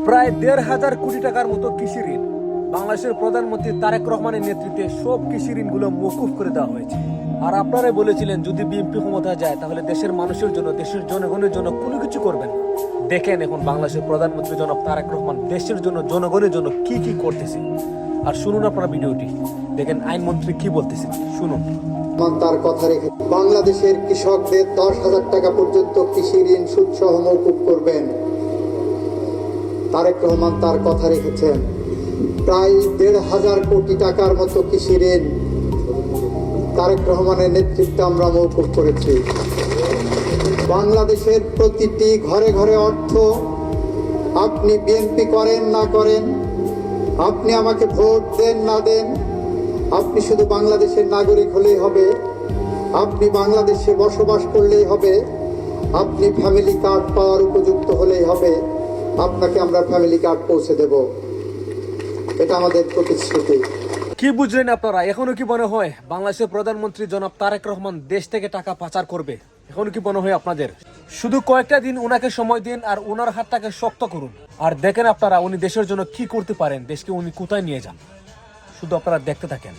প্রায় ১,৫০০ কোটি টাকার মতো কৃষি ঋণ বাংলাদেশের প্রধানমন্ত্রী তারেক রহমানের নেতৃত্বে সব কৃষি ঋণগুলো মওকুফ করে দেওয়া হয়েছে। আর আপনারাই বলেছিলেন যদি বিএনপি ক্ষমতা যায় তাহলে দেশের মানুষের জন্য, দেশের জনগণের জন্য কোনো কিছু করবেন। দেখেন এখন বাংলাদেশের প্রধানমন্ত্রী জনাব তারেক রহমান দেশের জন্য, জনগণের জন্য কি কি করতেছে। আর শুনুন আপনারা ভিডিওটি, দেখেন আইনমন্ত্রী কি বলতেছেন, শুনুন। তার কথা রেখে বাংলাদেশের কৃষকদের 10,000 টাকা পর্যন্ত কৃষি ঋণ সুদসহ মওকুফ করবেন। তারেক রহমান তার কথা রেখেছেন। প্রায় 1,500 কোটি টাকার মতো কৃষি ঋণ তারেক রহমানের নেতৃত্বে আমরা মওকুফ করেছি। বাংলাদেশের প্রতিটি ঘরে ঘরে অর্থ, আপনি বিএনপি করেন না করেন, আপনি আমাকে ভোট দেন না দেন, আপনি শুধু বাংলাদেশের নাগরিক হলেই হবে, আপনি বাংলাদেশে বসবাস করলেই হবে, আপনি ফ্যামিলি কার্ড পাওয়ার উপযুক্ত হলেই হবে, আপনাকে আমরা ফ্যামিলি কার্ড পৌঁছে দেব। এটা আমাদের প্রতিশ্রুতি। কি বুঝলেন আপনারা? এখনো কি মনে হয় বাংলাদেশের প্রধানমন্ত্রী জনাব তারেক রহমান দেশ থেকে টাকা পাচার করবে? এখনো কি মনে হয় আপনাদের? শুধু কয়েকটা দিন ওনাকে সময় দিন আর ওনার হাতটাকে শক্ত করুন, আর দেখেন আপনারা উনি দেশের জন্য কি করতে পারেন, দেশকে উনি কোথায় নিয়ে যান। শুধু আপনারা দেখতে থাকেন।